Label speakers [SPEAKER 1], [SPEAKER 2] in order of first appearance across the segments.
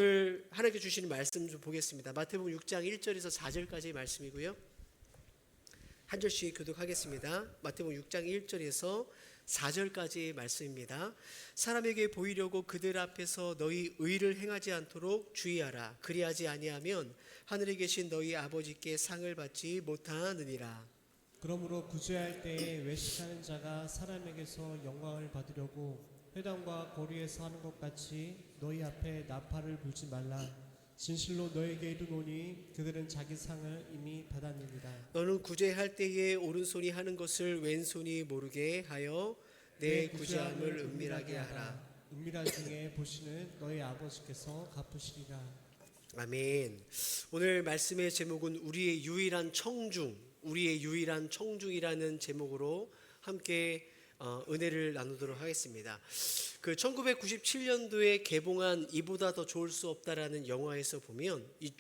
[SPEAKER 1] 오늘 하나님께 주시는 말씀 좀 보겠습니다. 마태복음 6장 1절에서 4절까지의 말씀이고요. 한 절씩 교독하겠습니다. 마태복음 6장 1절에서 4절까지의 말씀입니다. 사람에게 보이려고 그들 앞에서 너희 의를 행하지 않도록 주의하라. 그리하지 아니하면 하늘에 계신 너희 아버지께 상을 받지 못하느니라.
[SPEAKER 2] 그러므로 구제할 때에 외식하는 자가 사람에게서 영광을 받으려고 회당과 거리에서 하는 것 같이 너희 앞에 나팔을 불지 말라. 진실로 너에게 이르노니 그들은 자기 상을 이미 받았느니라.
[SPEAKER 1] 너는 구제할 때에 오른손이 하는 것을 왼손이 모르게 하여 내 구제함을 은밀하게 하라.
[SPEAKER 2] 은밀한 중에 보시는 너희 아버지께서 갚으시리라.
[SPEAKER 1] 아멘. 오늘 말씀의 제목은 우리의 유일한 청중이라는 제목으로 함께 은혜를 나누도록 하겠습니다. 그 1997년도에 개봉한 이보다 더 좋을 수 없다라는 영화에서 보면 이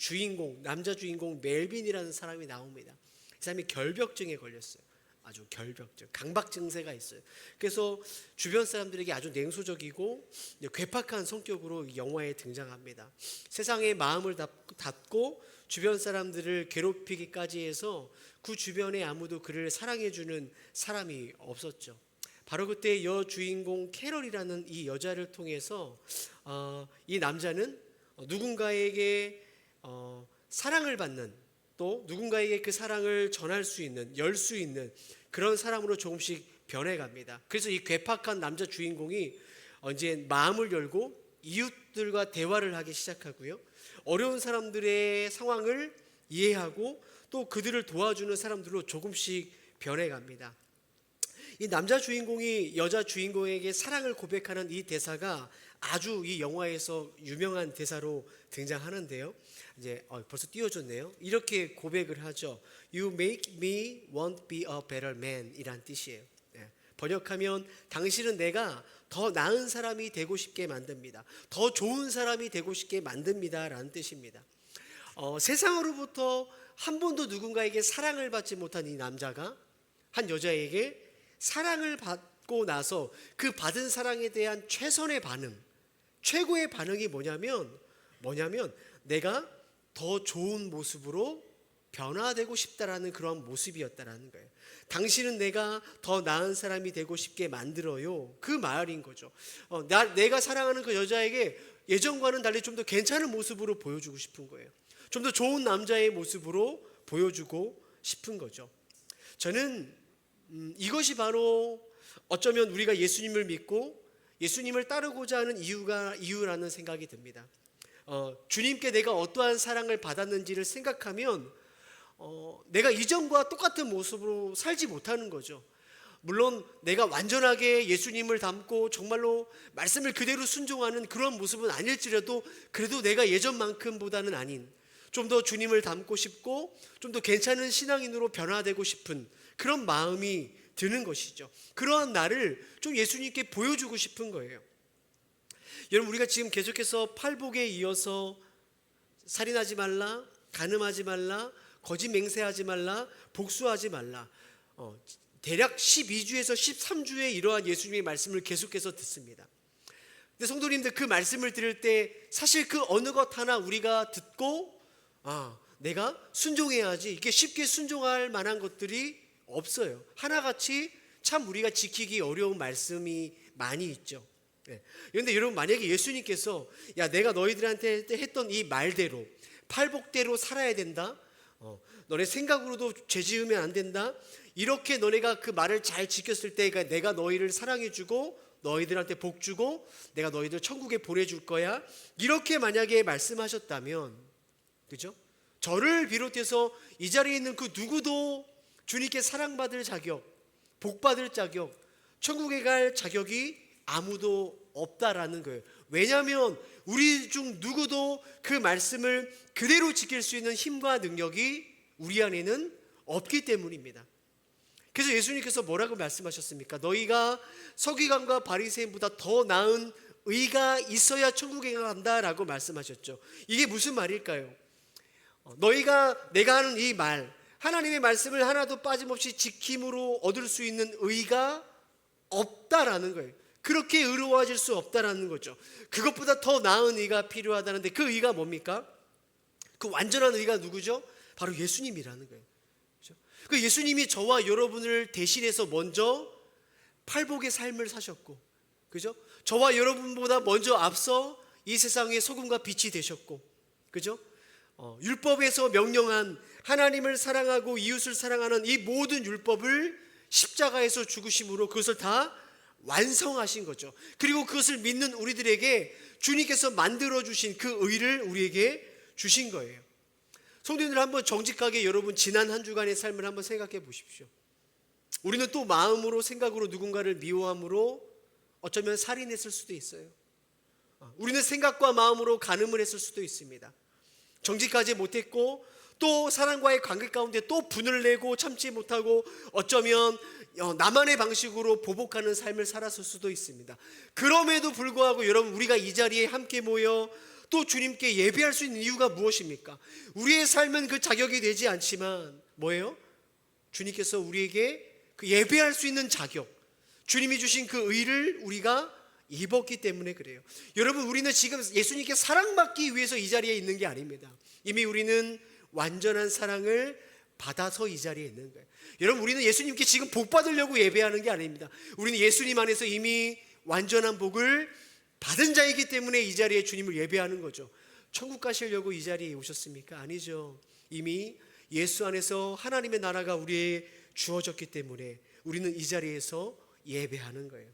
[SPEAKER 1] 남자 주인공 멜빈이라는 사람이 나옵니다. 이 사람이 결벽증에 걸렸어요. 아주 결벽증, 강박 증세가 있어요. 그래서 주변 사람들에게 아주 냉소적이고 괴팍한 성격으로 이 영화에 등장합니다. 세상에 마음을 닫고 주변 사람들을 괴롭히기까지 해서 그 주변에 아무도 그를 사랑해주는 사람이 없었죠. 바로 그때 여주인공 캐럴이라는 이 여자를 통해서 이 남자는 누군가에게 사랑을 받는, 또 누군가에게 그 사랑을 전할 수 있는, 열 수 있는 그런 사람으로 조금씩 변해갑니다. 그래서 이 괴팍한 남자 주인공이 이제 마음을 열고 이웃들과 대화를 하기 시작하고요, 어려운 사람들의 상황을 이해하고 또 그들을 도와주는 사람들로 조금씩 변해갑니다. 이 남자 주인공이 여자 주인공에게 사랑을 고백하는 이 대사가 아주 이 영화에서 유명한 대사로 등장하는데요. 이제 벌써 띄워줬네요. 이렇게 고백을 하죠. You make me want to be a better man 이란 뜻이에요. 번역하면 당신은 내가 더 나은 사람이 되고 싶게 만듭니다. 더 좋은 사람이 되고 싶게 만듭니다 라는 뜻입니다. 세상으로부터 한 번도 누군가에게 사랑을 받지 못한 이 남자가 한 여자에게 사랑을 받고 나서 그 받은 사랑에 대한 최선의 반응, 최고의 반응이 뭐냐면 내가 더 좋은 모습으로 변화되고 싶다라는 그런 모습이었다라는 거예요. 당신은 내가 더 나은 사람이 되고 싶게 만들어요. 그 말인 거죠. 내가 사랑하는 그 여자에게 예전과는 달리 좀 더 괜찮은 모습으로 보여주고 싶은 거예요. 좀 더 좋은 남자의 모습으로 보여주고 싶은 거죠. 저는 이것이 바로 어쩌면 우리가 예수님을 믿고 예수님을 따르고자 하는 이유라는 생각이 듭니다. 주님께 내가 어떠한 사랑을 받았는지를 생각하면 내가 이전과 똑같은 모습으로 살지 못하는 거죠. 물론 내가 완전하게 예수님을 닮고 정말로 말씀을 그대로 순종하는 그런 모습은 아닐지라도 그래도 내가 예전만큼보다는 아닌 좀 더 주님을 닮고 싶고 좀 더 괜찮은 신앙인으로 변화되고 싶은 그런 마음이 드는 것이죠. 그러한 나를 좀 예수님께 보여주고 싶은 거예요. 여러분, 우리가 지금 계속해서 팔복에 이어서 살인하지 말라, 간음하지 말라, 거짓 맹세하지 말라, 복수하지 말라, 대략 12주에서 13주의 이러한 예수님의 말씀을 계속해서 듣습니다. 근데 성도님들, 그 말씀을 들을 때 사실 그 어느 것 하나 우리가 듣고 내가 순종해야지, 이렇게 쉽게 순종할 만한 것들이 없어요. 하나같이 참 우리가 지키기 어려운 말씀이 많이 있죠. 그런데 여러분, 만약에 예수님께서 내가 너희들한테 했던 이 말대로 팔복대로 살아야 된다, 너네 생각으로도 죄 지으면 안 된다, 이렇게 너네가 그 말을 잘 지켰을 때 내가 너희를 사랑해주고 너희들한테 복 주고 내가 너희들 천국에 보내줄 거야, 이렇게 만약에 말씀하셨다면, 그죠? 저를 비롯해서 이 자리에 있는 그 누구도 주님께 사랑받을 자격, 복받을 자격, 천국에 갈 자격이 아무도 없다라는 거예요. 왜냐하면 우리 중 누구도 그 말씀을 그대로 지킬 수 있는 힘과 능력이 우리 안에는 없기 때문입니다. 그래서 예수님께서 뭐라고 말씀하셨습니까? 너희가 서기관과 바리새인보다 더 나은 의가 있어야 천국에 간다라고 말씀하셨죠. 이게 무슨 말일까요? 내가 하는 이 말, 하나님의 말씀을 하나도 빠짐없이 지킴으로 얻을 수 있는 의가 없다라는 거예요. 그렇게 의로워질 수 없다라는 거죠. 그것보다 더 나은 의가 필요하다는데 그 의가 뭡니까? 그 완전한 의가 누구죠? 바로 예수님이라는 거예요. 그렇죠? 그 예수님이 저와 여러분을 대신해서 먼저 팔복의 삶을 사셨고, 그죠? 저와 여러분보다 먼저 앞서 이 세상의 소금과 빛이 되셨고, 그죠? 율법에서 명령한 하나님을 사랑하고 이웃을 사랑하는 이 모든 율법을 십자가에서 죽으심으로 그것을 다 완성하신 거죠. 그리고 그것을 믿는 우리들에게 주님께서 만들어주신 그 의를 우리에게 주신 거예요. 성도님들, 한번 정직하게 여러분 지난 한 주간의 삶을 한번 생각해 보십시오. 우리는 또 마음으로 생각으로 누군가를 미워함으로 어쩌면 살인했을 수도 있어요. 우리는 생각과 마음으로 간음을 했을 수도 있습니다. 정직하지 못했고 또 사람과의 관계 가운데 또 분을 내고 참지 못하고 어쩌면 나만의 방식으로 보복하는 삶을 살았을 수도 있습니다. 그럼에도 불구하고 여러분, 우리가 이 자리에 함께 모여 또 주님께 예배할 수 있는 이유가 무엇입니까? 우리의 삶은 그 자격이 되지 않지만 뭐예요? 주님께서 우리에게 그 예배할 수 있는 자격, 주님이 주신 그 의를 우리가 입었기 때문에 그래요. 여러분, 우리는 지금 예수님께 사랑받기 위해서 이 자리에 있는 게 아닙니다. 이미 우리는 완전한 사랑을 받아서 이 자리에 있는 거예요. 여러분, 우리는 예수님께 지금 복 받으려고 예배하는 게 아닙니다. 우리는 예수님 안에서 이미 완전한 복을 받은 자이기 때문에 이 자리에 주님을 예배하는 거죠. 천국 가시려고 이 자리에 오셨습니까? 아니죠. 이미 예수 안에서 하나님의 나라가 우리에 주어졌기 때문에 우리는 이 자리에서 예배하는 거예요.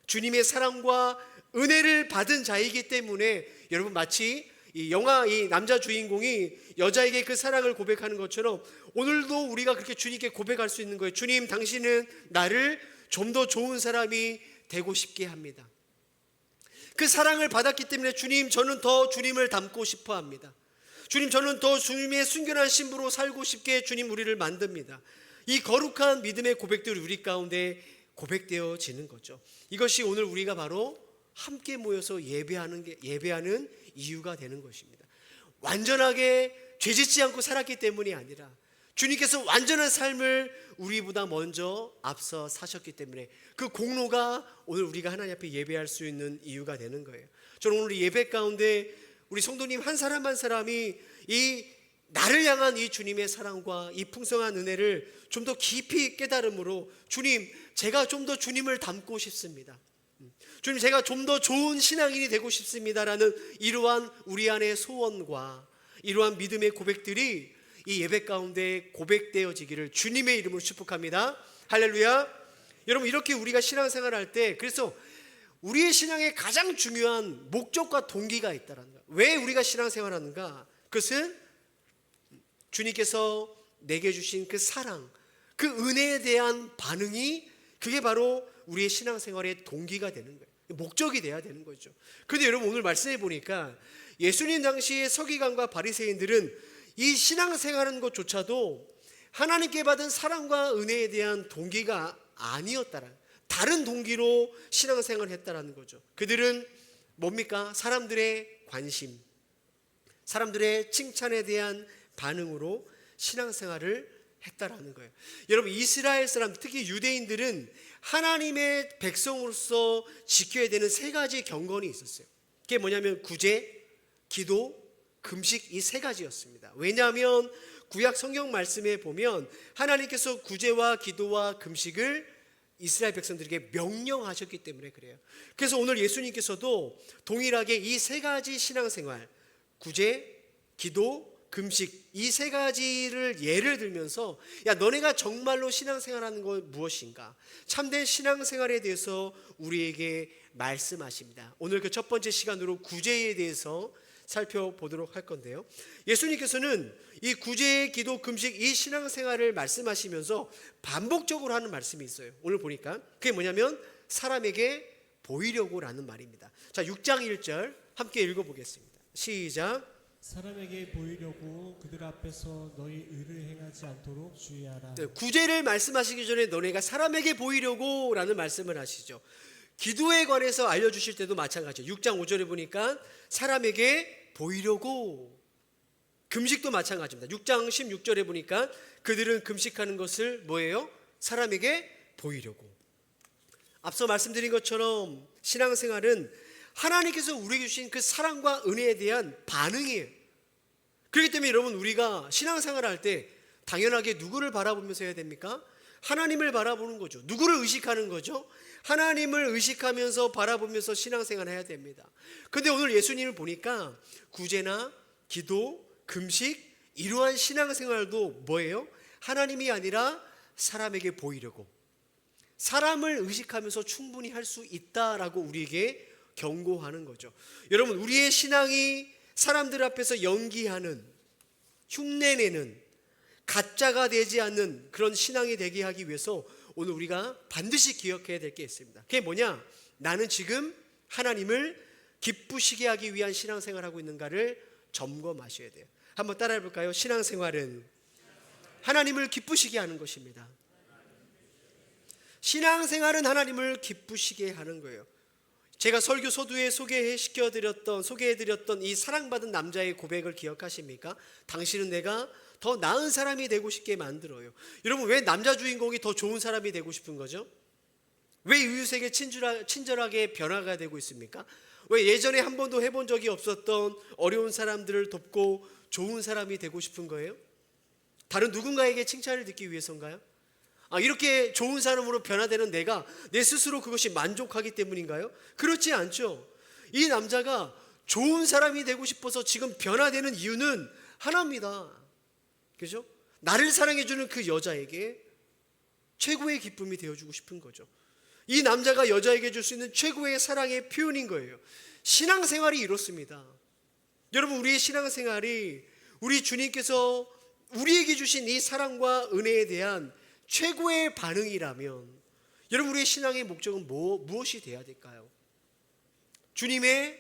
[SPEAKER 1] 주님의 사랑과 은혜를 받은 자이기 때문에 여러분, 마치 이 영화 이 남자 주인공이 여자에게 그 사랑을 고백하는 것처럼 오늘도 우리가 그렇게 주님께 고백할 수 있는 거예요. 주님, 당신은 나를 좀 더 좋은 사람이 되고 싶게 합니다. 그 사랑을 받았기 때문에 주님, 저는 더 주님을 닮고 싶어 합니다. 주님, 저는 더 주님의 순결한 신부로 살고 싶게 주님 우리를 만듭니다. 이 거룩한 믿음의 고백들이 우리 가운데 고백되어지는 거죠. 이것이 오늘 우리가 바로 함께 모여서 예배하는 이유가 되는 것입니다. 완전하게 죄짓지 않고 살았기 때문이 아니라 주님께서 완전한 삶을 우리보다 먼저 앞서 사셨기 때문에 그 공로가 오늘 우리가 하나님 앞에 예배할 수 있는 이유가 되는 거예요. 저는 오늘 예배 가운데 우리 성도님 한 사람 한 사람이 이 나를 향한 이 주님의 사랑과 이 풍성한 은혜를 좀 더 깊이 깨달음으로, 주님, 제가 좀 더 주님을 닮고 싶습니다. 주님, 제가 좀 더 좋은 신앙인이 되고 싶습니다라는 이러한 우리 안의 소원과 이러한 믿음의 고백들이 이 예배 가운데 고백되어지기를 주님의 이름으로 축복합니다. 할렐루야. 여러분, 이렇게 우리가 신앙생활할 때, 그래서 우리의 신앙에 가장 중요한 목적과 동기가 있다는 거예요. 왜 우리가 신앙생활하는가? 그것은 주님께서 내게 주신 그 사랑, 그 은혜에 대한 반응이, 그게 바로 우리의 신앙생활의 동기가 되는 거예요. 목적이 돼야 되는 거죠. 그런데 여러분, 오늘 말씀해 보니까 예수님 당시의 서기관과 바리새인들은 이 신앙생활하는 것조차도 하나님께 받은 사랑과 은혜에 대한 동기가 아니었다라, 다른 동기로 신앙생활을 했다라는 거죠. 그들은 뭡니까? 사람들의 관심, 사람들의 칭찬에 대한 반응으로 신앙생활을 했다라는 거예요. 여러분, 이스라엘 사람, 특히 유대인들은 하나님의 백성으로서 지켜야 되는 세 가지 경건이 있었어요. 그게 뭐냐면 구제, 기도, 금식, 이 세 가지였습니다. 왜냐하면 구약 성경 말씀에 보면 하나님께서 구제와 기도와 금식을 이스라엘 백성들에게 명령하셨기 때문에 그래요. 그래서 오늘 예수님께서도 동일하게 이 세 가지 신앙생활, 구제, 기도, 금식, 이 세 가지를 예를 들면서, 야, 너네가 정말로 신앙생활하는 건 무엇인가? 참된 신앙생활에 대해서 우리에게 말씀하십니다. 오늘 그 첫 번째 시간으로 구제에 대해서 살펴보도록 할 건데요, 예수님께서는 이 구제, 기도, 금식, 이 신앙생활을 말씀하시면서 반복적으로 하는 말씀이 있어요. 오늘 보니까 그게 뭐냐면 사람에게 보이려고 라는 말입니다. 자, 6장 1절 함께 읽어보겠습니다. 시작.
[SPEAKER 2] 사람에게 보이려고 그들 앞에서 너희 의를 행하지 않도록 주의하라.
[SPEAKER 1] 네, 구제를 말씀하시기 전에 너네가 사람에게 보이려고 라는 말씀을 하시죠. 기도에 관해서 알려주실 때도 마찬가지예요. 6장 5절에 보니까 사람에게 보이려고. 금식도 마찬가지입니다. 6장 16절에 보니까 그들은 금식하는 것을 뭐예요? 사람에게 보이려고. 앞서 말씀드린 것처럼 신앙생활은 하나님께서 우리에게 주신 그 사랑과 은혜에 대한 반응이에요. 그렇기 때문에 여러분, 우리가 신앙생활을 할 때 당연하게 누구를 바라보면서 해야 됩니까? 하나님을 바라보는 거죠. 누구를 의식하는 거죠? 하나님을 의식하면서 바라보면서 신앙생활을 해야 됩니다. 그런데 오늘 예수님을 보니까 구제나 기도, 금식, 이러한 신앙생활도 뭐예요? 하나님이 아니라 사람에게 보이려고, 사람을 의식하면서 충분히 할 수 있다라고 우리에게 경고하는 거죠. 여러분, 우리의 신앙이 사람들 앞에서 연기하는, 흉내내는, 가짜가 되지 않는 그런 신앙이 되게 하기 위해서 오늘 우리가 반드시 기억해야 될 게 있습니다. 그게 뭐냐? 나는 지금 하나님을 기쁘시게 하기 위한 신앙생활을 하고 있는가를 점검하셔야 돼요. 한번 따라해 볼까요? 신앙생활은 하나님을 기쁘시게 하는 것입니다. 신앙생활은 하나님을 기쁘시게 하는 거예요. 제가 설교 소두에 소개해드렸던 이 사랑받은 남자의 고백을 기억하십니까? 당신은 내가 더 나은 사람이 되고 싶게 만들어요. 여러분, 왜 남자 주인공이 더 좋은 사람이 되고 싶은 거죠? 왜 이웃에게 친절하게 변화가 되고 있습니까? 왜 예전에 한 번도 해본 적이 없었던 어려운 사람들을 돕고 좋은 사람이 되고 싶은 거예요? 다른 누군가에게 칭찬을 듣기 위해서인가요? 이렇게 좋은 사람으로 변화되는 내가 내 스스로 그것이 만족하기 때문인가요? 그렇지 않죠. 이 남자가 좋은 사람이 되고 싶어서 지금 변화되는 이유는 하나입니다. 그죠? 나를 사랑해주는 그 여자에게 최고의 기쁨이 되어주고 싶은 거죠. 이 남자가 여자에게 줄 수 있는 최고의 사랑의 표현인 거예요. 신앙생활이 이렇습니다. 여러분, 우리의 신앙생활이 우리 주님께서 우리에게 주신 이 사랑과 은혜에 대한 최고의 반응이라면 여러분, 우리의 신앙의 목적은 무엇이 돼야 될까요? 주님의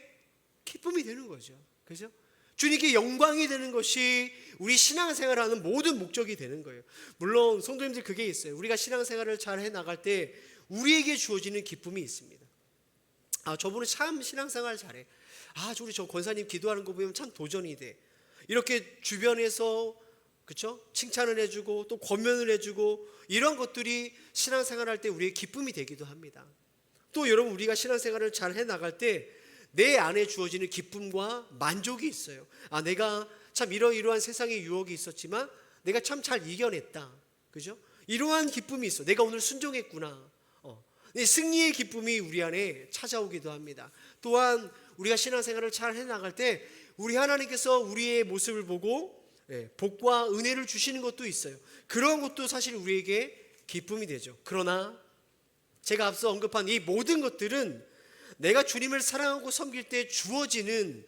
[SPEAKER 1] 기쁨이 되는 거죠. 그죠? 주님께 영광이 되는 것이 우리 신앙생활하는 모든 목적이 되는 거예요. 물론 성도님들, 그게 있어요. 우리가 신앙생활을 잘 해나갈 때 우리에게 주어지는 기쁨이 있습니다. 저분은 참 신앙생활 잘해. 우리 저 권사님 기도하는 거 보면 참 도전이 돼. 이렇게 주변에서, 그렇죠? 칭찬을 해주고 또 권면을 해주고, 이런 것들이 신앙생활 할 때 우리의 기쁨이 되기도 합니다. 또 여러분, 우리가 신앙생활을 잘 해나갈 때 내 안에 주어지는 기쁨과 만족이 있어요. 내가 참 이러이러한 세상의 유혹이 있었지만 내가 참 잘 이겨냈다. 그죠? 이러한 기쁨이 있어. 내가 오늘 순종했구나. 승리의 기쁨이 우리 안에 찾아오기도 합니다. 또한 우리가 신앙생활을 잘 해나갈 때 우리 하나님께서 우리의 모습을 보고 복과 은혜를 주시는 것도 있어요. 그런 것도 사실 우리에게 기쁨이 되죠. 그러나 제가 앞서 언급한 이 모든 것들은 내가 주님을 사랑하고 섬길 때 주어지는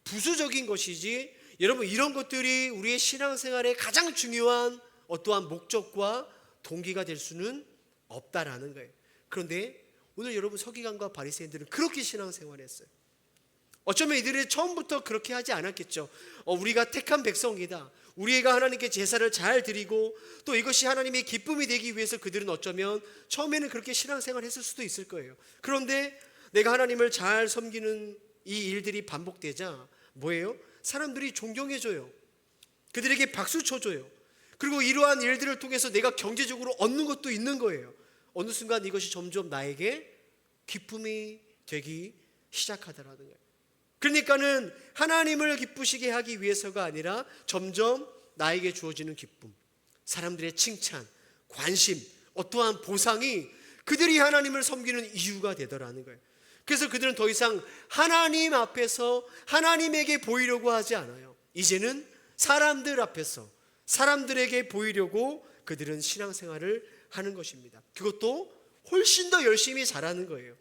[SPEAKER 1] 부수적인 것이지, 여러분, 이런 것들이 우리의 신앙생활의 가장 중요한 어떠한 목적과 동기가 될 수는 없다라는 거예요. 그런데 오늘 여러분, 서기관과 바리새인들은 그렇게 신앙생활했어요. 어쩌면 이들이 처음부터 그렇게 하지 않았겠죠. 우리가 택한 백성이다, 우리가 하나님께 제사를 잘 드리고 또 이것이 하나님의 기쁨이 되기 위해서 그들은 어쩌면 처음에는 그렇게 신앙생활을 했을 수도 있을 거예요. 그런데 내가 하나님을 잘 섬기는 이 일들이 반복되자 뭐예요? 사람들이 존경해줘요. 그들에게 박수 쳐줘요. 그리고 이러한 일들을 통해서 내가 경제적으로 얻는 것도 있는 거예요. 어느 순간 이것이 점점 나에게 기쁨이 되기 시작하더라는 거예요. 그러니까는 하나님을 기쁘시게 하기 위해서가 아니라 점점 나에게 주어지는 기쁨, 사람들의 칭찬, 관심, 어떠한 보상이 그들이 하나님을 섬기는 이유가 되더라는 거예요. 그래서 그들은 더 이상 하나님 앞에서 하나님에게 보이려고 하지 않아요. 이제는 사람들 앞에서 사람들에게 보이려고 그들은 신앙생활을 하는 것입니다. 그것도 훨씬 더 열심히 잘하는 거예요.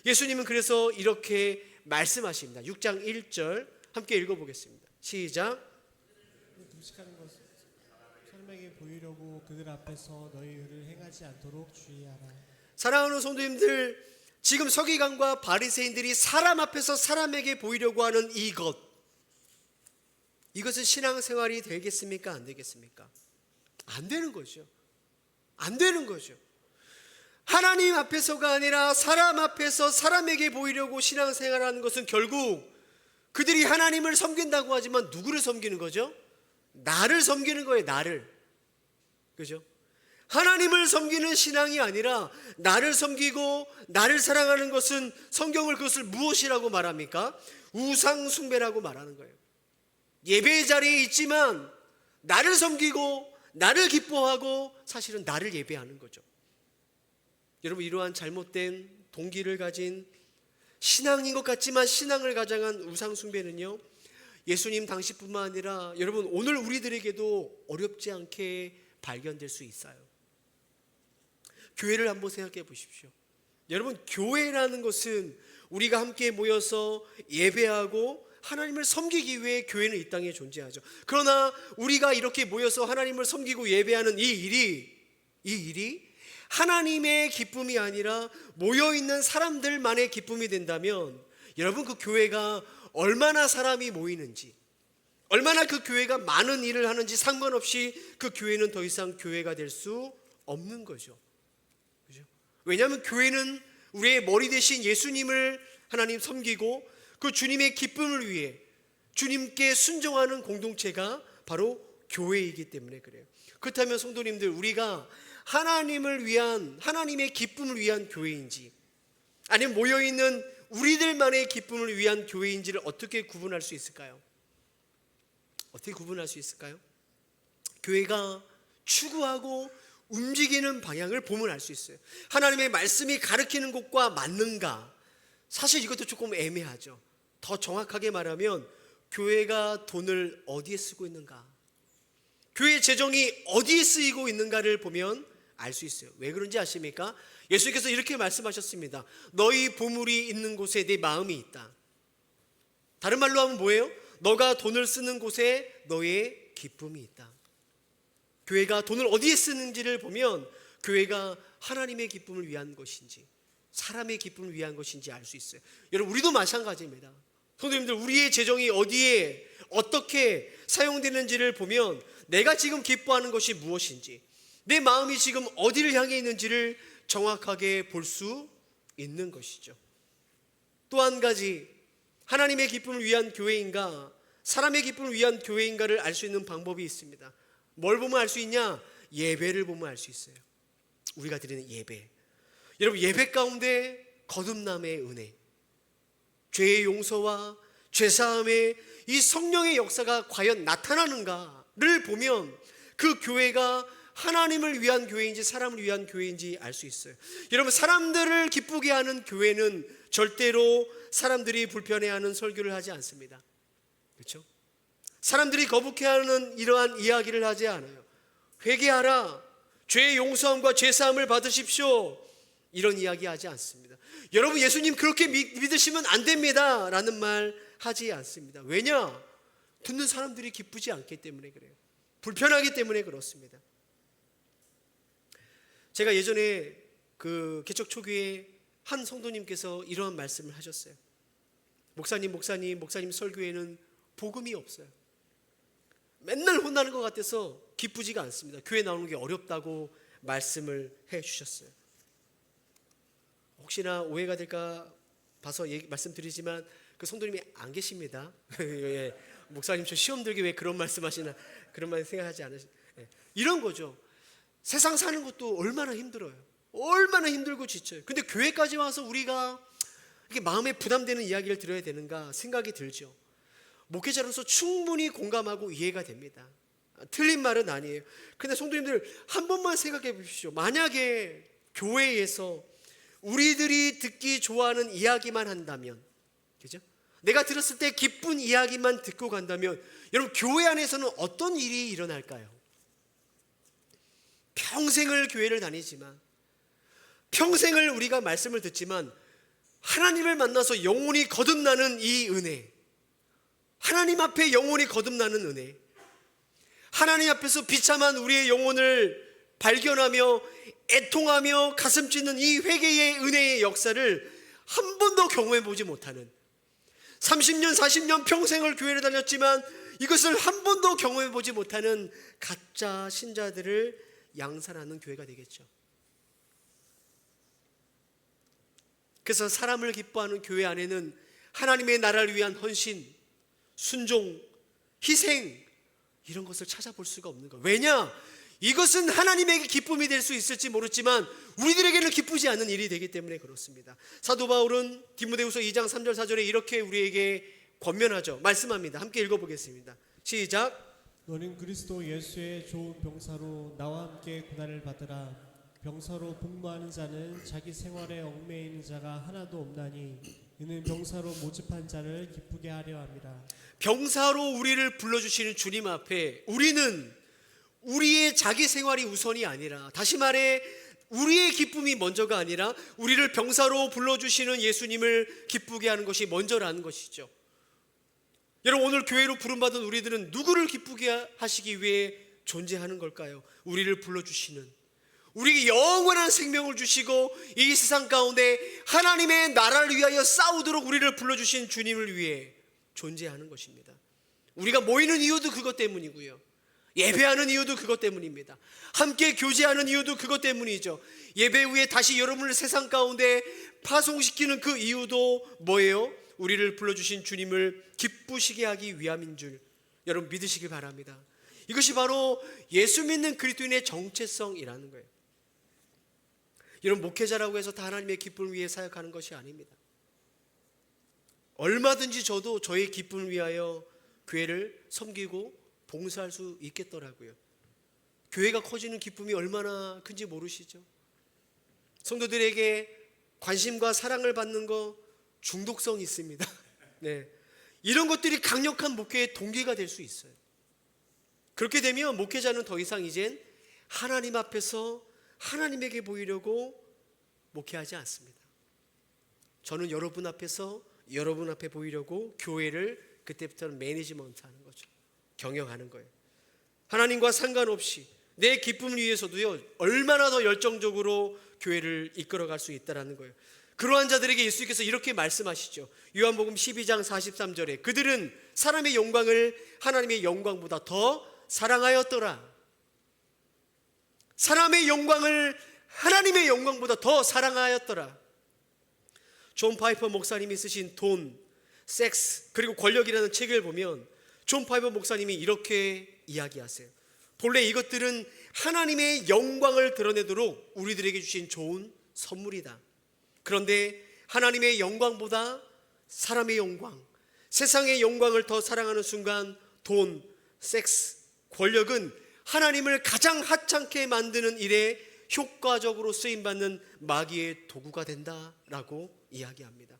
[SPEAKER 1] 예수님은 그래서 이렇게 말씀하십니다. 6장 1절 함께 읽어보겠습니다. 시작.
[SPEAKER 2] 금식하는 것은 사람에게 보이려고 그들 앞에서 너희 의를 행하지 않도록 주의하라.
[SPEAKER 1] 사랑하는 성도님들, 지금 서기관과 바리새인들이 사람 앞에서 사람에게 보이려고 하는 이것은 신앙생활이 되겠습니까? 안 되겠습니까? 안 되는 거죠. 안 되는 거죠. 하나님 앞에서가 아니라 사람 앞에서 사람에게 보이려고 신앙생활하는 것은 결국 그들이 하나님을 섬긴다고 하지만 누구를 섬기는 거죠? 나를 섬기는 거예요. 나를. 그죠? 하나님을 섬기는 신앙이 아니라 나를 섬기고 나를 사랑하는 것은 성경을 그것을 무엇이라고 말합니까? 우상 숭배라고 말하는 거예요. 예배의 자리에 있지만 나를 섬기고 나를 기뻐하고 사실은 나를 예배하는 거죠. 여러분, 이러한 잘못된 동기를 가진 신앙인 것 같지만 신앙을 가장한 우상 숭배는요, 예수님 당시뿐만 아니라 여러분 오늘 우리들에게도 어렵지 않게 발견될 수 있어요. 교회를 한번 생각해 보십시오. 여러분, 교회라는 것은 우리가 함께 모여서 예배하고 하나님을 섬기기 위해 교회는 이 땅에 존재하죠. 그러나 우리가 이렇게 모여서 하나님을 섬기고 예배하는 이 일이 하나님의 기쁨이 아니라 모여있는 사람들만의 기쁨이 된다면 여러분, 그 교회가 얼마나 사람이 모이는지, 얼마나 그 교회가 많은 일을 하는지 상관없이 그 교회는 더 이상 교회가 될 수 없는 거죠. 그죠? 왜냐하면 교회는 우리의 머리 대신 예수님을 하나님 섬기고 그 주님의 기쁨을 위해 주님께 순종하는 공동체가 바로 교회이기 때문에 그래요. 그렇다면 성도님들, 우리가 하나님을 위한, 하나님의 기쁨을 위한 교회인지 아니면 모여있는 우리들만의 기쁨을 위한 교회인지를 어떻게 구분할 수 있을까요? 어떻게 구분할 수 있을까요? 교회가 추구하고 움직이는 방향을 보면 알 수 있어요. 하나님의 말씀이 가르치는 곳과 맞는가? 사실 이것도 조금 애매하죠. 더 정확하게 말하면 교회가 돈을 어디에 쓰고 있는가, 교회 재정이 어디에 쓰이고 있는가를 보면 알 수 있어요. 왜 그런지 아십니까? 예수님께서 이렇게 말씀하셨습니다. 너희 보물이 있는 곳에 내 마음이 있다. 다른 말로 하면 뭐예요? 너가 돈을 쓰는 곳에 너의 기쁨이 있다. 교회가 돈을 어디에 쓰는지를 보면 교회가 하나님의 기쁨을 위한 것인지 사람의 기쁨을 위한 것인지 알 수 있어요. 여러분, 우리도 마찬가지입니다. 성도님들, 우리의 재정이 어디에 어떻게 사용되는지를 보면 내가 지금 기뻐하는 것이 무엇인지, 내 마음이 지금 어디를 향해 있는지를 정확하게 볼 수 있는 것이죠. 또 한 가지, 하나님의 기쁨을 위한 교회인가 사람의 기쁨을 위한 교회인가를 알 수 있는 방법이 있습니다. 뭘 보면 알 수 있냐? 예배를 보면 알 수 있어요. 우리가 드리는 예배. 여러분, 예배 가운데 거듭남의 은혜, 죄의 용서와 죄사함의 이 성령의 역사가 과연 나타나는가를 보면 그 교회가 하나님을 위한 교회인지 사람을 위한 교회인지 알 수 있어요. 여러분, 사람들을 기쁘게 하는 교회는 절대로 사람들이 불편해하는 설교를 하지 않습니다. 그렇죠? 사람들이 거북해하는 이러한 이야기를 하지 않아요. 회개하라, 죄의 용서함과 죄사함을 받으십시오, 이런 이야기 하지 않습니다. 여러분, 예수님 그렇게 믿으시면 안 됩니다 라는 말 하지 않습니다. 왜냐? 듣는 사람들이 기쁘지 않기 때문에 그래요. 불편하기 때문에 그렇습니다. 제가 예전에 그 개척 초기에 한 성도님께서 이러한 말씀을 하셨어요. 목사님 설교에는 복음이 없어요. 맨날 혼나는 것 같아서 기쁘지가 않습니다. 교회 나오는 게 어렵다고 말씀을 해 주셨어요. 혹시나 오해가 될까 봐서 말씀드리지만 그 성도님이 안 계십니다. 예, 목사님 저 시험 들기 왜 그런 말씀하시나, 그런 말 생각하지 않으시죠? 예, 이런 거죠. 세상 사는 것도 얼마나 힘들어요. 얼마나 힘들고 지쳐요. 근데 교회까지 와서 우리가 이게 마음에 부담되는 이야기를 들어야 되는가 생각이 들죠. 목회자로서 충분히 공감하고 이해가 됩니다. 틀린 말은 아니에요. 근데 성도님들, 한 번만 생각해 보십시오. 만약에 교회에서 우리들이 듣기 좋아하는 이야기만 한다면, 그죠? 내가 들었을 때 기쁜 이야기만 듣고 간다면 여러분, 교회 안에서는 어떤 일이 일어날까요? 평생을 교회를 다니지만, 평생을 우리가 말씀을 듣지만 하나님을 만나서 영혼이 거듭나는 이 은혜, 하나님 앞에 영혼이 거듭나는 은혜, 하나님 앞에서 비참한 우리의 영혼을 발견하며 애통하며 가슴 찢는 이 회개의 은혜의 역사를 한 번도 경험해 보지 못하는, 30년 40년 평생을 교회를 다녔지만 이것을 한 번도 경험해 보지 못하는 가짜 신자들을 양산하는 교회가 되겠죠. 그래서 사람을 기뻐하는 교회 안에는 하나님의 나라를 위한 헌신, 순종, 희생, 이런 것을 찾아볼 수가 없는 거예요. 왜냐? 이것은 하나님에게 기쁨이 될 수 있을지 모르지만 우리들에게는 기쁘지 않은 일이 되기 때문에 그렇습니다. 사도 바울은 디모데후서 2장 3절 4절에 이렇게 우리에게 권면하죠. 말씀합니다. 함께 읽어보겠습니다. 시작.
[SPEAKER 2] 너는 그리스도 예수의 좋은 병사로 나와 함께 고난을 받으라. 병사로 복무하는 자는 자기 생활에 얽매이는 자가 하나도 없나니 이는 병사로 모집한 자를 기쁘게 하려 함이라.
[SPEAKER 1] 병사로 우리를 불러주시는 주님 앞에 우리는 우리의 자기 생활이 우선이 아니라, 다시 말해 우리의 기쁨이 먼저가 아니라 우리를 병사로 불러주시는 예수님을 기쁘게 하는 것이 먼저라는 것이죠. 여러분, 오늘 교회로 부름받은 우리들은 누구를 기쁘게 하시기 위해 존재하는 걸까요? 우리를 불러주시는, 우리에게 영원한 생명을 주시고 이 세상 가운데 하나님의 나라를 위하여 싸우도록 우리를 불러주신 주님을 위해 존재하는 것입니다. 우리가 모이는 이유도 그것 때문이고요, 예배하는 이유도 그것 때문입니다. 함께 교제하는 이유도 그것 때문이죠. 예배 후에 다시 여러분을 세상 가운데 파송시키는 그 이유도 뭐예요? 우리를 불러주신 주님을 기쁘시게 하기 위함인 줄 여러분 믿으시길 바랍니다. 이것이 바로 예수 믿는 그리스도인의 정체성이라는 거예요. 여러분, 목회자라고 해서 다 하나님의 기쁨을 위해 사역하는 것이 아닙니다. 얼마든지 저도 저의 기쁨을 위하여 교회를 섬기고 봉사할 수 있겠더라고요. 교회가 커지는 기쁨이 얼마나 큰지 모르시죠? 성도들에게 관심과 사랑을 받는 거 중독성이 있습니다. 네. 이런 것들이 강력한 목회의 동기가 될 수 있어요. 그렇게 되면 목회자는 더 이상 이젠 하나님 앞에서 하나님에게 보이려고 목회하지 않습니다. 저는 여러분 앞에서 여러분 앞에 보이려고 교회를 그때부터는 매니지먼트하는 거죠. 경영하는 거예요. 하나님과 상관없이 내 기쁨을 위해서도요, 얼마나 더 열정적으로 교회를 이끌어갈 수 있다는 거예요. 그러한 자들에게 예수님께서 이렇게 말씀하시죠. 요한복음 12장 43절에 그들은 사람의 영광을 하나님의 영광보다 더 사랑하였더라. 사람의 영광을 하나님의 영광보다 더 사랑하였더라. 존 파이퍼 목사님이 쓰신 돈, 섹스, 그리고 권력이라는 책을 보면 존 파이퍼 목사님이 이렇게 이야기하세요. 본래 이것들은 하나님의 영광을 드러내도록 우리들에게 주신 좋은 선물이다. 그런데 하나님의 영광보다 사람의 영광, 세상의 영광을 더 사랑하는 순간 돈, 섹스, 권력은 하나님을 가장 하찮게 만드는 일에 효과적으로 쓰임받는 마귀의 도구가 된다라고 이야기합니다.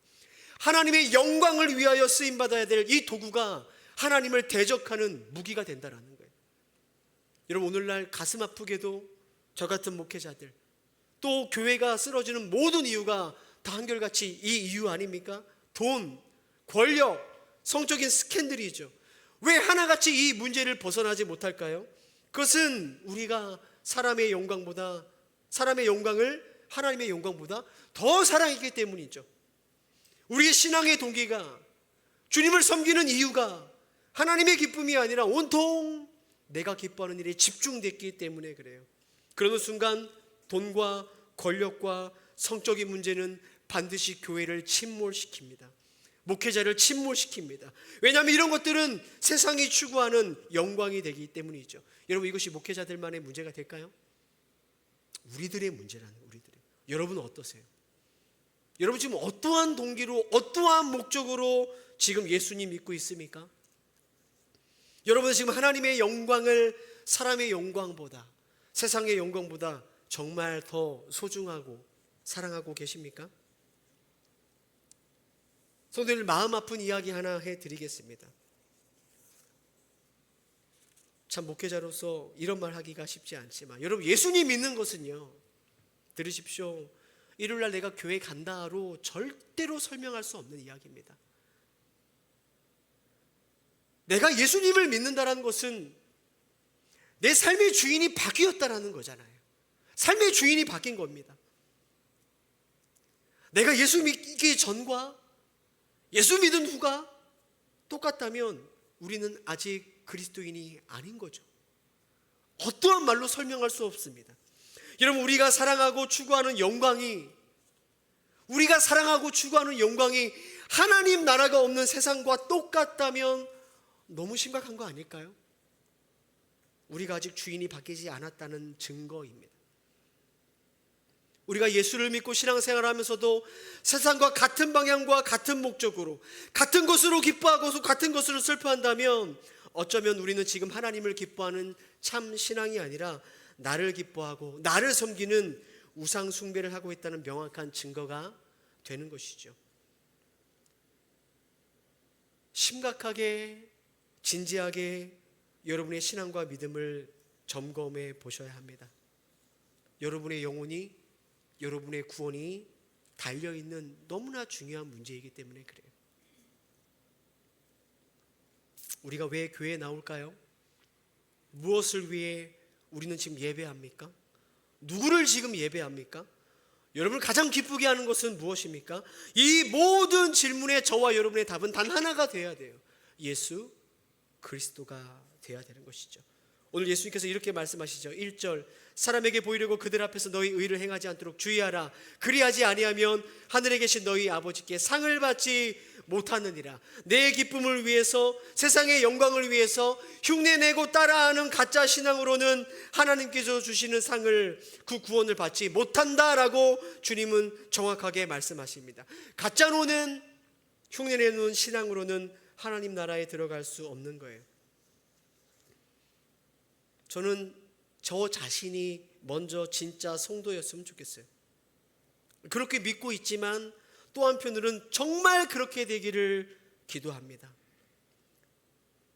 [SPEAKER 1] 하나님의 영광을 위하여 쓰임받아야 될 이 도구가 하나님을 대적하는 무기가 된다라는 거예요. 여러분, 오늘날 가슴 아프게도 저 같은 목회자들, 또 교회가 쓰러지는 모든 이유가 다 한결같이 이 이유 아닙니까? 돈, 권력, 성적인 스캔들이죠. 왜 하나같이 이 문제를 벗어나지 못할까요? 그것은 우리가 사람의 영광을 하나님의 영광보다 더 사랑했기 때문이죠. 우리의 신앙의 동기가, 주님을 섬기는 이유가 하나님의 기쁨이 아니라 온통 내가 기뻐하는 일에 집중됐기 때문에 그래요. 그러는 순간 돈과 권력과 성적인 문제는 반드시 교회를 침몰시킵니다. 목회자를 침몰시킵니다. 왜냐하면 이런 것들은 세상이 추구하는 영광이 되기 때문이죠. 여러분, 이것이 목회자들만의 문제가 될까요? 우리들의 문제라는 거예요. 여러분은 어떠세요? 여러분 지금 어떠한 동기로, 어떠한 목적으로 지금 예수님 믿고 있습니까? 여러분은 지금 하나님의 영광을 사람의 영광보다, 세상의 영광보다 정말 더 소중하고 사랑하고 계십니까? 성도들, 마음 아픈 이야기 하나 해드리겠습니다. 참 목회자로서 이런 말 하기가 쉽지 않지만, 여러분, 예수님 믿는 것은요, 들으십시오, 일요일날 내가 교회 간다로 절대로 설명할 수 없는 이야기입니다. 내가 예수님을 믿는다는 것은 내 삶의 주인이 바뀌었다는 거잖아요. 삶의 주인이 바뀐 겁니다. 내가 예수 믿기 전과 예수 믿은 후가 똑같다면 우리는 아직 그리스도인이 아닌 거죠. 어떠한 말로 설명할 수 없습니다. 여러분, 우리가 사랑하고 추구하는 영광이 하나님 나라가 없는 세상과 똑같다면 너무 심각한 거 아닐까요? 우리가 아직 주인이 바뀌지 않았다는 증거입니다. 우리가 예수를 믿고 신앙생활을 하면서도 세상과 같은 방향과 같은 목적으로 같은 것으로 기뻐하고 같은 것으로 슬퍼한다면 어쩌면 우리는 지금 하나님을 기뻐하는 참 신앙이 아니라 나를 기뻐하고 나를 섬기는 우상 숭배를 하고 있다는 명확한 증거가 되는 것이죠. 심각하게 진지하게 여러분의 신앙과 믿음을 점검해 보셔야 합니다. 여러분의 영혼이, 여러분의 구원이 달려있는 너무나 중요한 문제이기 때문에 그래요. 우리가 왜 교회에 나올까요? 무엇을 위해 우리는 지금 예배합니까? 누구를 지금 예배합니까? 여러분을 가장 기쁘게 하는 것은 무엇입니까? 이 모든 질문에 저와 여러분의 답은 단 하나가 되어야 돼요. 예수 그리스도가 되어야 되는 것이죠. 오늘 예수님께서 이렇게 말씀하시죠. 1절 사람에게 보이려고 그들 앞에서 너희 의를 행하지 않도록 주의하라. 그리하지 아니하면 하늘에 계신 너희 아버지께 상을 받지 못하느니라. 내 기쁨을 위해서, 세상의 영광을 위해서 흉내내고 따라하는 가짜 신앙으로는 하나님께서 주시는 상을, 그 구원을 받지 못한다라고 주님은 정확하게 말씀하십니다. 가짜로는, 흉내내는 신앙으로는 하나님 나라에 들어갈 수 없는 거예요. 저는 저 자신이 먼저 진짜 성도였으면 좋겠어요. 그렇게 믿고 있지만 또 한편으로는 정말 그렇게 되기를 기도합니다.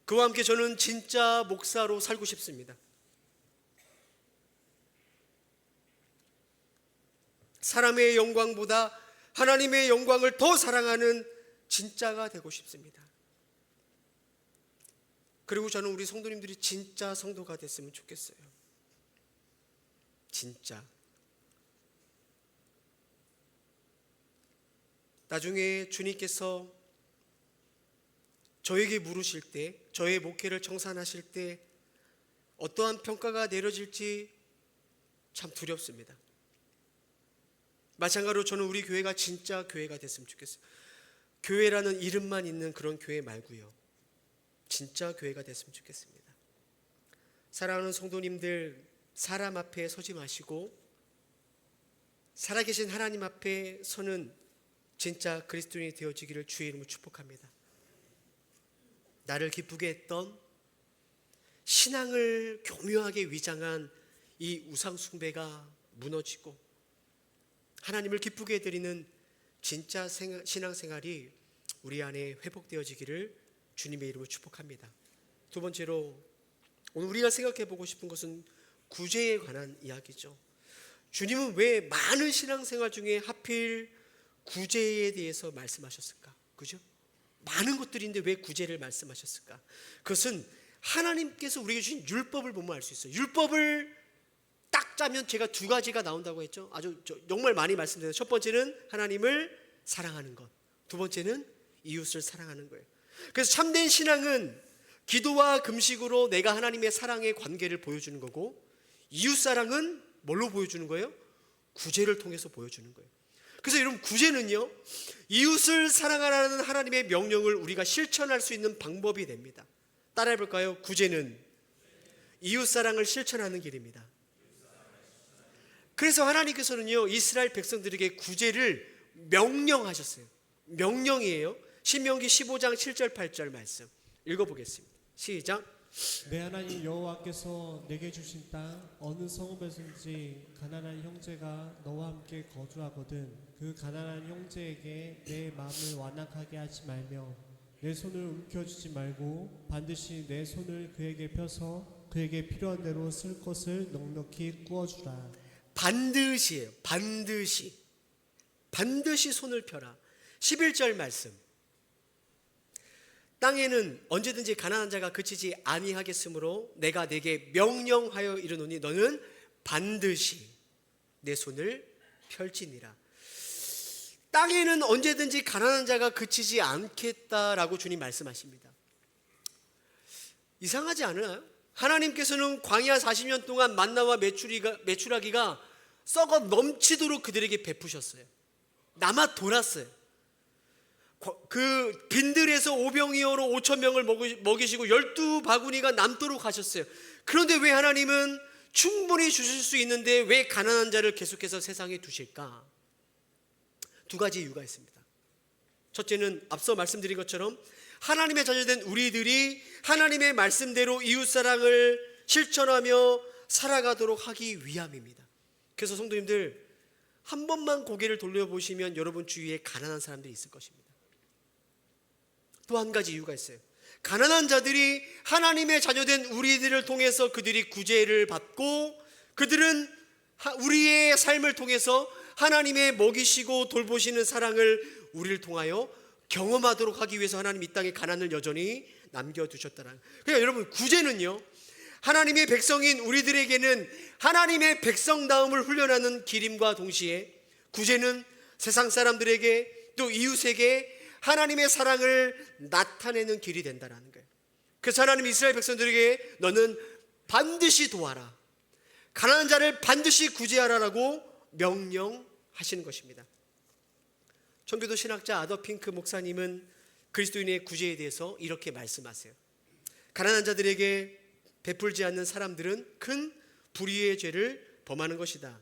[SPEAKER 1] 그와 함께 저는 진짜 목사로 살고 싶습니다. 사람의 영광보다 하나님의 영광을 더 사랑하는 진짜가 되고 싶습니다. 그리고 저는 우리 성도님들이 진짜 성도가 됐으면 좋겠어요. 진짜. 나중에 주님께서 저에게 물으실 때, 저의 목회를 청산하실 때 어떠한 평가가 내려질지 참 두렵습니다. 마찬가지로 저는 우리 교회가 진짜 교회가 됐으면 좋겠어요. 교회라는 이름만 있는 그런 교회 말고요, 진짜 교회가 됐으면 좋겠습니다. 사랑하는 성도님들, 사람 앞에 서지 마시고 살아계신 하나님 앞에 서는 진짜 그리스도인이 되어지기를 주의 이름으로 축복합니다. 나를 기쁘게 했던, 신앙을 교묘하게 위장한 이 우상 숭배가 무너지고 하나님을 기쁘게 해드리는 진짜 신앙생활이 우리 안에 회복되어지기를 주님의 이름으로 축복합니다. 두 번째로 오늘 우리가 생각해 보고 싶은 것은 구제에 관한 이야기죠. 주님은 왜 많은 신앙생활 중에 하필 구제에 대해서 말씀하셨을까? 그죠? 많은 것들인데 왜 구제를 말씀하셨을까? 그것은 하나님께서 우리에게 주신 율법을 보면 알 수 있어요. 율법을 딱 짜면 제가 두 가지가 나온다고 했죠. 아주 정말 많이 말씀드렸어요. 첫 번째는 하나님을 사랑하는 것, 두 번째는 이웃을 사랑하는 거예요. 그래서 참된 신앙은 기도와 금식으로 내가 하나님의 사랑의 관계를 보여주는 거고, 이웃 사랑은 뭘로 보여주는 거예요? 구제를 통해서 보여주는 거예요. 그래서 여러분, 구제는요, 이웃을 사랑하라는 하나님의 명령을 우리가 실천할 수 있는 방법이 됩니다. 따라해 볼까요? 구제는 이웃 사랑을 실천하는 길입니다. 그래서 하나님께서는요, 이스라엘 백성들에게 구제를 명령하셨어요. 명령이에요. 신명기 15장 7절 8절 말씀 읽어보겠습니다. 시작.
[SPEAKER 2] 내 하나님 여호와께서 내게 주신 땅 어느 성읍에든지 가난한 형제가 너와 함께 거주하거든 그 가난한 형제에게 내 마음을 완악하게 하지 말며 내 손을 움켜쥐지 말고 반드시 내 손을 그에게 펴서 그에게 필요한 대로 쓸 것을 넉넉히 구워주라.
[SPEAKER 1] 반드시예요. 반드시 손을 펴라. 11절 말씀. 땅에는 언제든지 가난한 자가 그치지 아니하겠으므로 내가 내게 명령하여 이르노니 너는 반드시 내 손을 펼지니라. 땅에는 언제든지 가난한 자가 그치지 않겠다라고 주님 말씀하십니다. 이상하지 않아요? 하나님께서는 광야 40년 동안 만나와 메추라기가 썩어 넘치도록 그들에게 베푸셨어요. 남아 돌았어요. 그 빈들에서 오병이어로 5천 명을 먹이시고 12바구니가 남도록 하셨어요. 그런데 왜 하나님은 충분히 주실 수 있는데 왜 가난한 자를 계속해서 세상에 두실까? 두 가지 이유가 있습니다. 첫째는 앞서 말씀드린 것처럼 하나님의 자녀된 우리들이 하나님의 말씀대로 이웃사랑을 실천하며 살아가도록 하기 위함입니다. 그래서 성도님들, 한 번만 고개를 돌려보시면 여러분 주위에 가난한 사람들이 있을 것입니다. 또 한 가지 이유가 있어요. 가난한 자들이 하나님의 자녀된 우리들을 통해서 그들이 구제를 받고, 그들은 우리의 삶을 통해서 하나님의 먹이시고 돌보시는 사랑을 우리를 통하여 경험하도록 하기 위해서 하나님 이 땅에 가난을 여전히 남겨두셨다는. 그러니까 여러분, 구제는요, 하나님의 백성인 우리들에게는 하나님의 백성다움을 훈련하는 기림과 동시에 구제는 세상 사람들에게 또 이웃에게 하나님의 사랑을 나타내는 길이 된다는 거예요. 그래서 하나님 이스라엘 백성들에게 너는 반드시 도와라, 가난한 자를 반드시 구제하라라고 명령하시는 것입니다. 청교도 신학자 아더 핑크 목사님은 그리스도인의 구제에 대해서 이렇게 말씀하세요. 가난한 자들에게 베풀지 않는 사람들은 큰 불의의 죄를 범하는 것이다.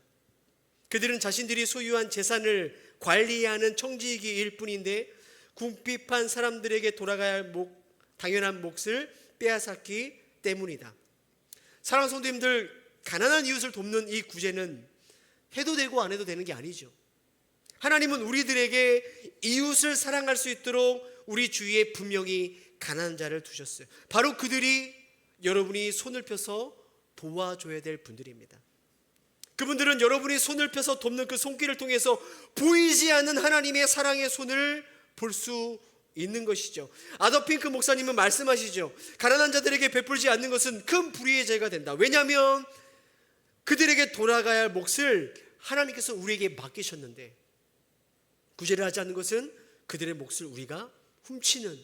[SPEAKER 1] 그들은 자신들이 소유한 재산을 관리하는 청지기일 뿐인데 궁핍한 사람들에게 돌아가야 할 당연한 몫을 빼앗았기 때문이다. 사랑하는 성도님들, 가난한 이웃을 돕는 이 구제는 해도 되고 안 해도 되는 게 아니죠. 하나님은 우리들에게 이웃을 사랑할 수 있도록 우리 주위에 분명히 가난한 자를 두셨어요. 바로 그들이 여러분이 손을 펴서 도와줘야 될 분들입니다. 그분들은 여러분이 손을 펴서 돕는 그 손길을 통해서 보이지 않는 하나님의 사랑의 손을 볼 수 있는 것이죠. 아더 핑크 목사님은 말씀하시죠. 가난한 자들에게 베풀지 않는 것은 큰 불의의 죄가 된다. 왜냐하면 그들에게 돌아가야 할 몫을 하나님께서 우리에게 맡기셨는데, 구제를 하지 않는 것은 그들의 몫을 우리가 훔치는,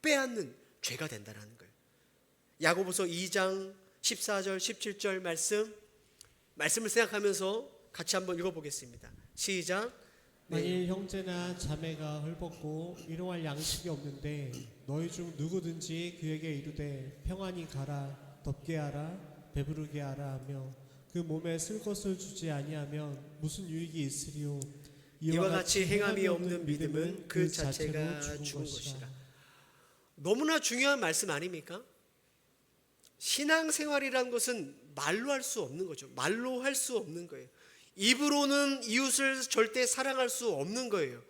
[SPEAKER 1] 빼앗는 죄가 된다는 거예요. 야고보서 2장 14절 17절 말씀을 생각하면서 같이 한번 읽어보겠습니다. 시작.
[SPEAKER 2] 만일 형제나 자매가 헐벗고 일용할 양식이 없는데 너희 중 누구든지 그에게 이르되 평안히 가라, 덥게 하라, 배부르게 하라 하며 그 몸에 쓸 것을 주지 아니하면 무슨 유익이 있으리요?
[SPEAKER 1] 이와 같이 행함이 없는 믿음은 그 자체가 죽은 것이라. 너무나 중요한 말씀 아닙니까? 신앙생활이라는 것은 말로 할 수 없는 거죠. 말로 할 수 없는 거예요. 입으로는 이웃을 절대 사랑할 수 없는 거예요.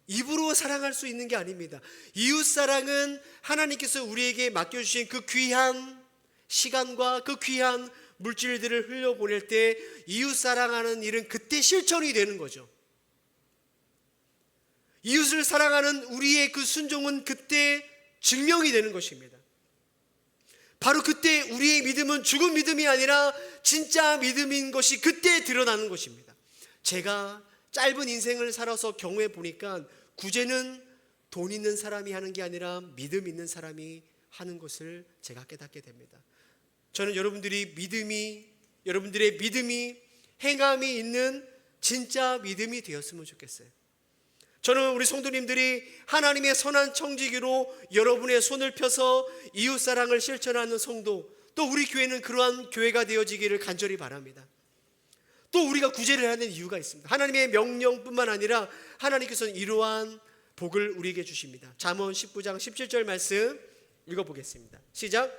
[SPEAKER 1] 입으로 사랑할 수 있는 게 아닙니다. 이웃사랑은 하나님께서 우리에게 맡겨주신 그 귀한 시간과 그 귀한 물질들을 흘려보낼 때 이웃사랑하는 일은 그때 실천이 되는 거죠. 이웃을 사랑하는 우리의 그 순종은 그때 증명이 되는 것입니다. 바로 그때 우리의 믿음은 죽은 믿음이 아니라 진짜 믿음인 것이 그때 드러나는 것입니다. 제가 짧은 인생을 살아서 경험해 보니까 구제는 돈 있는 사람이 하는 게 아니라 믿음 있는 사람이 하는 것을 제가 깨닫게 됩니다. 저는 여러분들의 믿음이 행함이 있는 진짜 믿음이 되었으면 좋겠어요. 저는 우리 성도님들이 하나님의 선한 청지기로 여러분의 손을 펴서 이웃사랑을 실천하는 성도, 또 우리 교회는 그러한 교회가 되어지기를 간절히 바랍니다. 또 우리가 구제를 해야 하는 이유가 있습니다. 하나님의 명령뿐만 아니라 하나님께서는 이러한 복을 우리에게 주십니다. 잠언 19장 17절 말씀 읽어보겠습니다. 시작.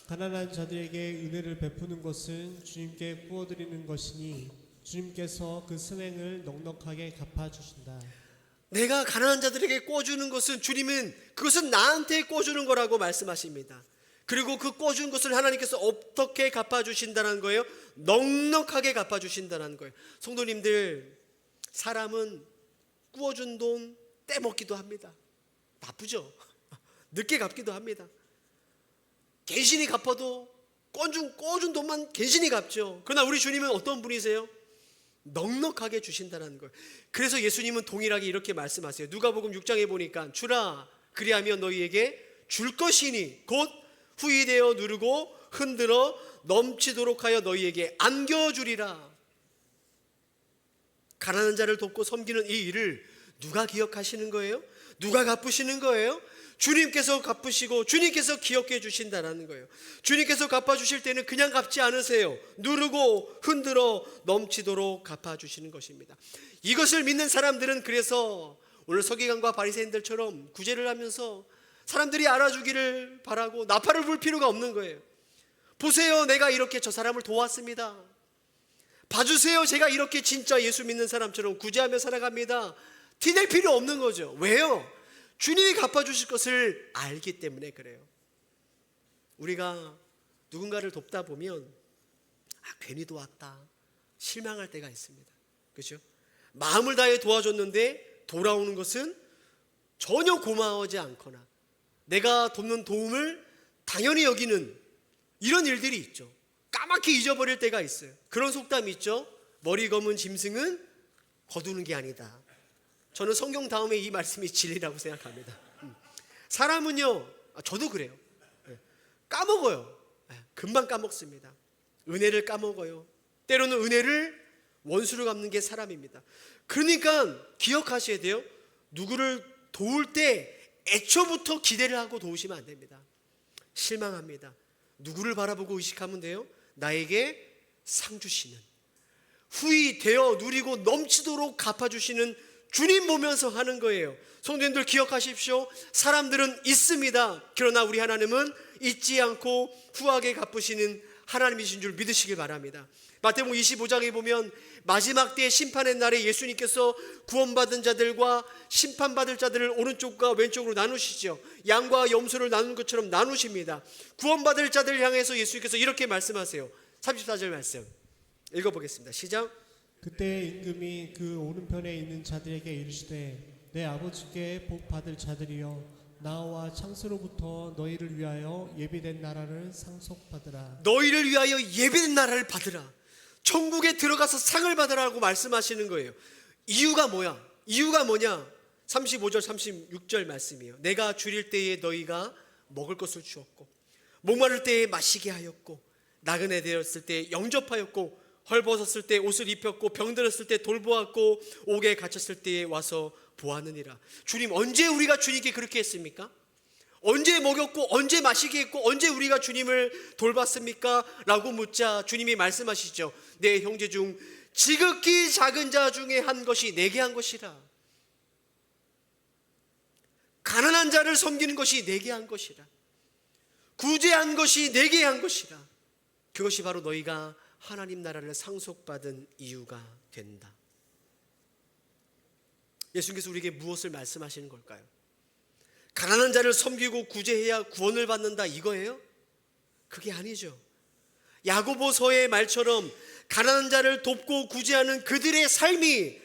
[SPEAKER 2] 가난한 자들에게 은혜를 베푸는 것은 주님께 구워드리는 것이니 주님께서 그 선행을 넉넉하게 갚아주신다.
[SPEAKER 1] 내가 가난한 자들에게 꿔주는 것은 주님은 그것은 나한테 꿔주는 거라고 말씀하십니다. 그리고 그 꿔준 것을 하나님께서 어떻게 갚아주신다는 거예요? 넉넉하게 갚아주신다는 거예요. 성도님들, 사람은 꾸어준 돈 떼먹기도 합니다. 나쁘죠? 늦게 갚기도 합니다. 갠신히 갚아도 꿔준 돈만 갠신히 갚죠. 그러나 우리 주님은 어떤 분이세요? 넉넉하게 주신다는 거예요. 그래서 예수님은 동일하게 이렇게 말씀하세요. 누가복음 6장에 보니까 주라 그리하면 너희에게 줄 것이니 곧 후이되어 누르고 흔들어 넘치도록 하여 너희에게 안겨주리라. 가난한 자를 돕고 섬기는 이 일을 누가 기억하시는 거예요? 누가 갚으시는 거예요? 주님께서 갚으시고 주님께서 기억해 주신다는 거예요. 주님께서 갚아주실 때는 그냥 갚지 않으세요. 누르고 흔들어 넘치도록 갚아주시는 것입니다. 이것을 믿는 사람들은 그래서 오늘 서기관과 바리새인들처럼 구제를 하면서 사람들이 알아주기를 바라고 나팔을 불 필요가 없는 거예요. 보세요, 내가 이렇게 저 사람을 도왔습니다. 봐주세요, 제가 이렇게 진짜 예수 믿는 사람처럼 구제하며 살아갑니다. 티낼 필요 없는 거죠. 왜요? 주님이 갚아주실 것을 알기 때문에 그래요. 우리가 누군가를 돕다 보면 괜히 도왔다 실망할 때가 있습니다. 그렇죠? 마음을 다해 도와줬는데 돌아오는 것은 전혀 고마워하지 않거나 내가 돕는 도움을 당연히 여기는 이런 일들이 있죠. 까맣게 잊어버릴 때가 있어요. 그런 속담이 있죠. 머리 검은 짐승은 거두는 게 아니다. 저는 성경 다음에 이 말씀이 진리라고 생각합니다. 사람은요, 저도 그래요. 까먹어요. 금방 까먹습니다. 은혜를 까먹어요. 때로는 은혜를 원수로 갚는 게 사람입니다. 그러니까 기억하셔야 돼요. 누구를 도울 때 애초부터 기대를 하고 도우시면 안 됩니다. 실망합니다. 누구를 바라보고 의식하면 돼요? 나에게 상 주시는, 후히 되어 누리고 넘치도록 갚아주시는 주님 보면서 하는 거예요. 성도님들 기억하십시오. 사람들은 있습니다. 그러나 우리 하나님은 잊지 않고 후하게 갚으시는 하나님이신 줄 믿으시길 바랍니다. 마태복음 25장에 보면 마지막 때의 심판의 날에 예수님께서 구원받은 자들과 심판받을 자들을 오른쪽과 왼쪽으로 나누시죠. 양과 염소를 나눈 것처럼 나누십니다. 구원받을 자들을 향해서 예수님께서 이렇게 말씀하세요. 34절 말씀 읽어보겠습니다. 시작.
[SPEAKER 2] 그때 임금이 그 오른편에 있는 자들에게 이르시되 내 아버지께 복 받을 자들이여 나와 창세로부터 너희를 위하여 예비된 나라를 상속받으라.
[SPEAKER 1] 너희를 위하여 예비된 나라를 받으라. 천국에 들어가서 상을 받으라고 말씀하시는 거예요. 이유가 뭐야? 이유가 뭐냐? 35절 36절 말씀이에요. 내가 줄일 때에 너희가 먹을 것을 주었고 목마를 때에 마시게 하였고 나그네 되었을 때 영접하였고 헐벗었을 때 옷을 입혔고 병들었을 때 돌보았고 옥에 갇혔을 때에 와서 보았느니라. 주님, 언제 우리가 주님께 그렇게 했습니까? 언제 먹였고 언제 마시게 했고 언제 우리가 주님을 돌봤습니까? 라고 묻자 주님이 말씀하시죠. 내 형제 중 지극히 작은 자 중에 한 것이 내게 한 것이라. 가난한 자를 섬기는 것이 내게 한 것이라. 구제한 것이 내게 한 것이라. 그것이 바로 너희가 하나님 나라를 상속받은 이유가 된다. 예수님께서 우리에게 무엇을 말씀하시는 걸까요? 가난한 자를 섬기고 구제해야 구원을 받는다 이거예요? 그게 아니죠. 야고보서의 말처럼 가난한 자를 돕고 구제하는 그들의 삶이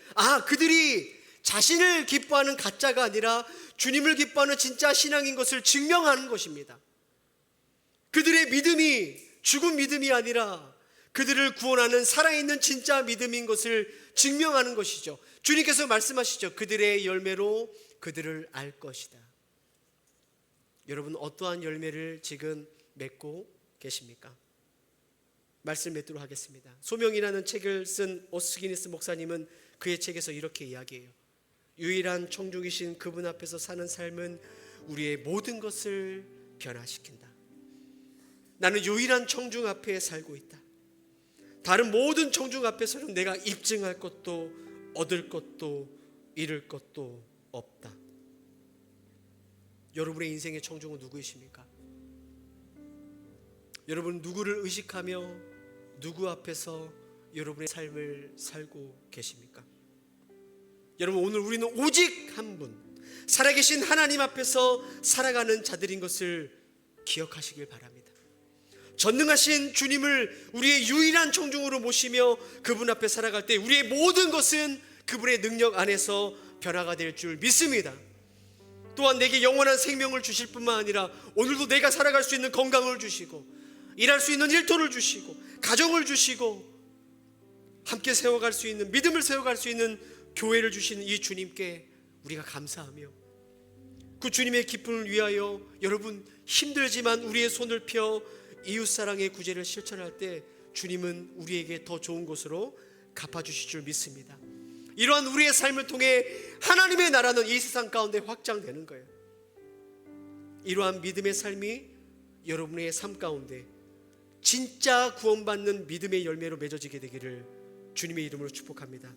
[SPEAKER 1] 그들이 자신을 기뻐하는 가짜가 아니라 주님을 기뻐하는 진짜 신앙인 것을 증명하는 것입니다. 그들의 믿음이 죽은 믿음이 아니라 그들을 구원하는 살아있는 진짜 믿음인 것을 증명하는 것이죠. 주님께서 말씀하시죠. 그들의 열매로 그들을 알 것이다. 여러분, 어떠한 열매를 지금 맺고 계십니까? 말씀 맺도록 하겠습니다. 소명이라는 책을 쓴 오스기니스 목사님은 그의 책에서 이렇게 이야기해요. 유일한 청중이신 그분 앞에서 사는 삶은 우리의 모든 것을 변화시킨다. 나는 유일한 청중 앞에 살고 있다. 다른 모든 청중 앞에서는 내가 입증할 것도 얻을 것도 잃을 것도 없다. 여러분의 인생의 청중은 누구이십니까? 여러분 누구를 의식하며 누구 앞에서 여러분의 삶을 살고 계십니까? 여러분, 오늘 우리는 오직 한 분, 살아계신 하나님 앞에서 살아가는 자들인 것을 기억하시길 바랍니다. 전능하신 주님을 우리의 유일한 청중으로 모시며 그분 앞에 살아갈 때 우리의 모든 것은 그분의 능력 안에서 변화가 될 줄 믿습니다. 또한 내게 영원한 생명을 주실 뿐만 아니라 오늘도 내가 살아갈 수 있는 건강을 주시고 일할 수 있는 일터를 주시고 가정을 주시고 함께 세워갈 수 있는 믿음을 세워갈 수 있는 교회를 주시는 이 주님께 우리가 감사하며 그 주님의 기쁨을 위하여 여러분 힘들지만 우리의 손을 펴 이웃사랑의 구제를 실천할 때 주님은 우리에게 더 좋은 곳으로 갚아주실 줄 믿습니다. 이러한 우리의 삶을 통해 하나님의 나라는 이 세상 가운데 확장되는 거예요. 이러한 믿음의 삶이 여러분의 삶 가운데 진짜 구원받는 믿음의 열매로 맺어지게 되기를 주님의 이름으로 축복합니다.